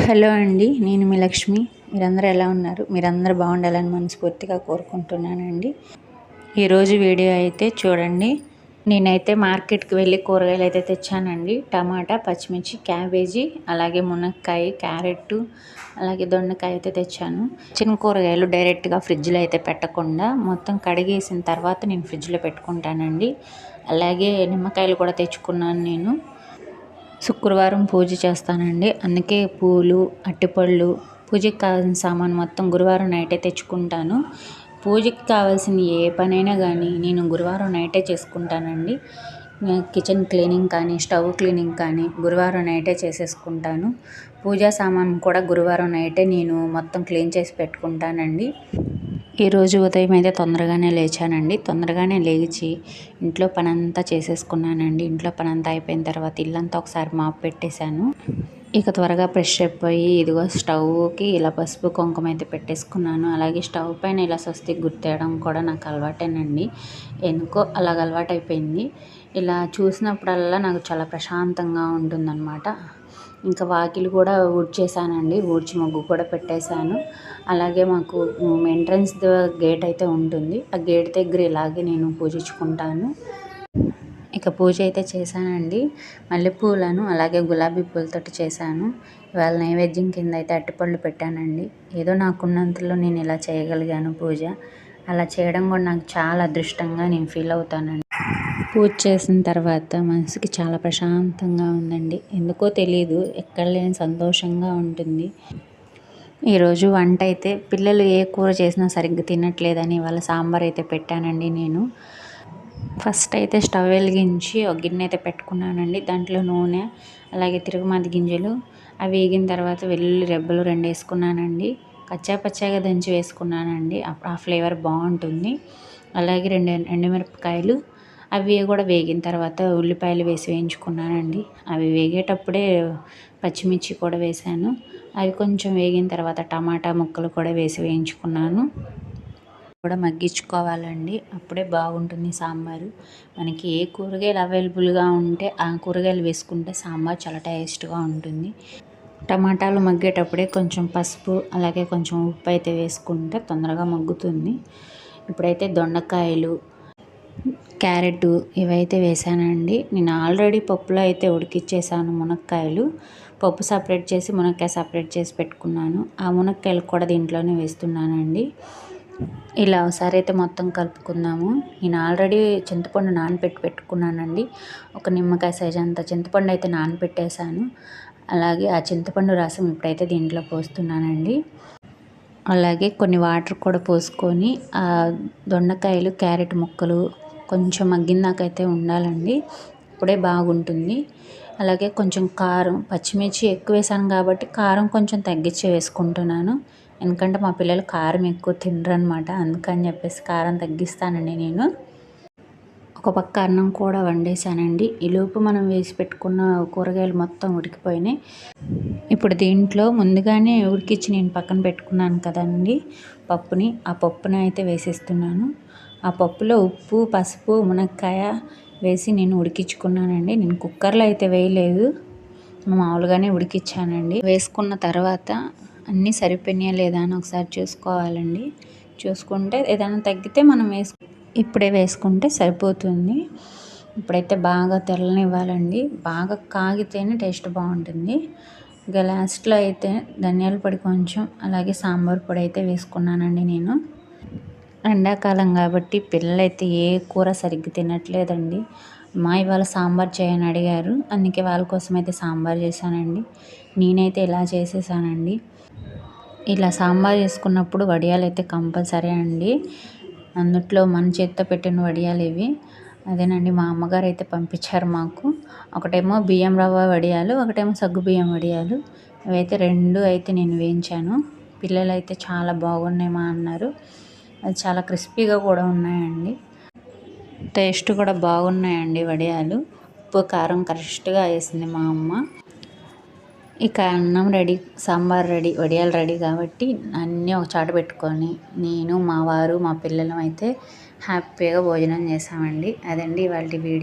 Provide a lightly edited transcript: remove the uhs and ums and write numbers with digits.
Hello అండి, నేను మీ లక్ష్మి. మీరందరూ ఎలా ఉన్నారు? మీరందరూ బాగుండాలని మనస్ఫూర్తిగా కోరుకుంటున్నానండి. ఈరోజు వీడియో అయితే చూడండి. నేనైతే మార్కెట్కి వెళ్ళి కూరగాయలు అయితే తెచ్చానండి. టమాటా, పచ్చిమిర్చి, క్యాబేజీ, అలాగే మునక్కాయ, క్యారెట్, అలాగే దొండకాయ అయితే తెచ్చాను. చిన్న కూరగాయలు డైరెక్ట్గా ఫ్రిడ్జ్లో అయితే పెట్టకుండా మొత్తం కడిగేసిన తర్వాత నేను ఫ్రిడ్జ్లో పెట్టుకుంటానండి. అలాగే నిమ్మకాయలు కూడా తెచ్చుకున్నాను నేను. శుక్రవారం పూజ చేస్తానండి, అందుకే పూలు, అరటిపళ్ళు, పూజకి కావాల్సిన సామాను మొత్తం గురువారం నైటే తెచ్చుకుంటాను. పూజకి కావాల్సిన ఏ పనైనా కానీ నేను గురువారం నైటే చేసుకుంటానండి. కిచెన్ క్లీనింగ్ కానీ, స్టవ్ క్లీనింగ్ కానీ గురువారం నైటే చేసేసుకుంటాను. పూజా సామాను కూడా గురువారం నైటే నేను మొత్తం క్లీన్ చేసి పెట్టుకుంటానండి. ఈరోజు ఉదయం అయితే తొందరగానే లేచానండి. తొందరగానే లేచి ఇంట్లో పనంతా చేసేసుకున్నానండి. ఇంట్లో పనంతా అయిపోయిన తర్వాత ఇల్లంతా ఒకసారి మాపు పెట్టేశాను. ఇక త్వరగా ఫ్రెష్ అయిపోయి ఇదిగో స్టవ్కి ఇలా పసుపు కుంకుమ అయితే పెట్టేసుకున్నాను. అలాగే స్టవ్ పైన ఇలా స్వస్తిక్ గుర్తేయడం కూడా నాకు అలవాటేనండి. ఎందుకో అలాగ అలవాటు అయిపోయింది. ఇలా చూసినప్పుడల్లా నాకు చాలా ప్రశాంతంగా ఉంటుందన్నమాట. ఇంకా వాకిలి కూడా ఊడ్చేసానండి. ఊడ్చి ముగ్గు కూడా పెట్టేశాను. అలాగే మాకు ఎంట్రన్స్ గేట్ అయితే ఉంటుంది. ఆ గేట్ దగ్గర ఇలాగే నేను పూజించుకుంటాను. ఇక పూజ అయితే చేశానండి. మల్లెపూలను అలాగే గులాబీ పూలతోటి చేశాను. ఇవాళ నైవేద్యం కింద అయితే అరటిపళ్ళు పెట్టానండి. ఏదో నాకున్నంతలో నేను ఇలా చేయగలిగాను పూజ. అలా చేయడం కూడా నాకు చాలా అదృష్టంగా నేను ఫీల్ అవుతానండి. పూజ చేసిన తర్వాత మనసుకి చాలా ప్రశాంతంగా ఉందండి. ఎందుకో తెలియదు, ఎక్కడ లేని సంతోషంగా ఉంటుంది. ఈరోజు వంట అయితే పిల్లలు ఏ కూర చేసినా సరిగ్గా తినట్లేదని వాళ్ళ సాంబార్ అయితే పెట్టానండి నేను. ఫస్ట్ అయితే స్టవ్ వెలిగించి ఒక గిన్నె అయితే పెట్టుకున్నానండి. దాంట్లో నూనె, అలాగే తిరుగుమాత గింజలు, అవి వేగిన తర్వాత వెల్లుల్లి రెబ్బలు 2 వేసుకున్నానండి. కచ్చా పచ్చాగా దంచి వేసుకున్నానండి, ఆ ఫ్లేవర్ బాగుంటుంది. అలాగే 2 ఎండుమిరపకాయలు, అవి కూడా వేగిన తర్వాత ఉల్లిపాయలు వేసి వేయించుకున్నానండి. అవి వేగేటప్పుడే పచ్చిమిర్చి కూడా వేసాను. అవి కొంచెం వేగిన తర్వాత టమాటా ముక్కలు కూడా వేసి వేయించుకున్నాను. కూడా మగ్గించుకోవాలండి, అప్పుడే బాగుంటుంది సాంబారు. మనకి ఏ కూరగాయలు అవైలబుల్గా ఉంటే ఆ కూరగాయలు వేసుకుంటే సాంబార్ చాలా టేస్ట్గా ఉంటుంది. టమాటాలు మగ్గేటప్పుడే కొంచెం పసుపు, అలాగే కొంచెం ఉప్పు అయితే వేసుకుంటే తొందరగా మగ్గుతుంది. ఇప్పుడైతే దొండకాయలు, క్యారెట్ ఇవైతే వేసానండి. నేను ఆల్రెడీ పప్పులో అయితే ఉడికిచ్చేసాను మునక్కాయలు. పప్పు సపరేట్ చేసి మునక్కాయ సపరేట్ చేసి పెట్టుకున్నాను. ఆ మునక్కాయలు కూడా దీంట్లోనే వేస్తున్నానండి. ఇలా ఒకసారి అయితే మొత్తం కలుపుకుందాము. నేను ఆల్రెడీ చింతపండు నానబెట్టి పెట్టుకున్నానండి. ఒక నిమ్మకాయ సైజ్ అంత చింతపండు అయితే నానబెట్టేశాను. అలాగే ఆ చింతపండు రసం ఇప్పుడైతే దీంట్లో పోస్తున్నానండి. అలాగే కొన్ని వాటర్ కూడా పోసుకొని ఆ దొండకాయలు, క్యారెట్ ముక్కలు కొంచెం మగ్గిందాకైతే ఉండాలండి, అప్పుడే బాగుంటుంది. అలాగే కొంచెం కారం, పచ్చిమిర్చి ఎక్కువ వేసాను కాబట్టి కారం కొంచెం తగ్గించి వేసుకుంటున్నాను. ఎందుకంటే మా పిల్లలు కారం ఎక్కువ తినరనమాట, అందుకని చెప్పేసి కారం తగ్గిస్తానండి నేను. ఒక పక్క అన్నం కూడా వండేసానండి. ఈలోపు మనం వేసి పెట్టుకున్న కూరగాయలు మొత్తం ఉడికిపోయినాయి. ఇప్పుడు దీంట్లో ముందుగానే ఉడికించి నేను పక్కన పెట్టుకున్నాను కదండి పప్పుని, ఆ పప్పుని అయితే వేసేస్తున్నాను. ఆ పప్పులో ఉప్పు, పసుపు, మునక్కాయ వేసి నేను ఉడికించుకున్నానండి. నేను కుక్కర్లో అయితే వేయలేదు, మామూలుగానే ఉడికించానండి. వేసుకున్న తర్వాత అన్నీ సరిపోయినాయా లేదా అని ఒకసారి చూసుకోవాలండి. చూసుకుంటే ఏదైనా తగ్గితే మనం ఇప్పుడే వేసుకుంటే సరిపోతుంది. ఇప్పుడైతే బాగా తెల్లనివ్వాలండి, బాగా కాగితేనే టేస్ట్ బాగుంటుంది. ఇక లాస్ట్లో అయితే ధనియాల పొడి కొంచెం, అలాగే సాంబార్ పొడి అయితే వేసుకున్నానండి నేను. ఎండాకాలం కాబట్టి పిల్లలైతే ఏ కూర సరిగ్గా తినట్లేదండి. మా ఇవాళ సాంబార్ చేయని అడిగారు, అందుకే వాళ్ళ కోసం అయితే సాంబార్ చేశానండి. నేనైతే ఇలా చేసేసానండి. ఇలా సాంబార్ చేసుకున్నప్పుడు వడియాలు అయితే కంపల్సరీ అండి. అందుట్లో మన చేత్తో పెట్టిన వడియాలు ఇవి. అదేనండి మా అమ్మగారు అయితే పంపించారు మాకు. ఒకటేమో బియ్యం రవ్వ వడియాలు, ఒకటేమో సగ్గుబియ్యం వడియాలు. ఇవైతే 2 అయితే నేను వేయించాను. పిల్లలు అయితే చాలా బాగున్నాయి మా అన్నారు. అది చాలా క్రిస్పీగా కూడా ఉన్నాయండి, టేస్ట్ కూడా బాగున్నాయండి వడియాలు. ఉప్పు కారం కరెక్ట్గా వేసింది మా అమ్మ. ఇక అన్నం రెడీ, సాంబార్ రెడీ, వడియాలు రెడీ కాబట్టి అన్నీ ఒక చాట పెట్టుకొని నేను, మా వారు, మా పిల్లలం అయితే హ్యాపీగా భోజనం చేసామండి. అదండి ఇవాళ వీడియో.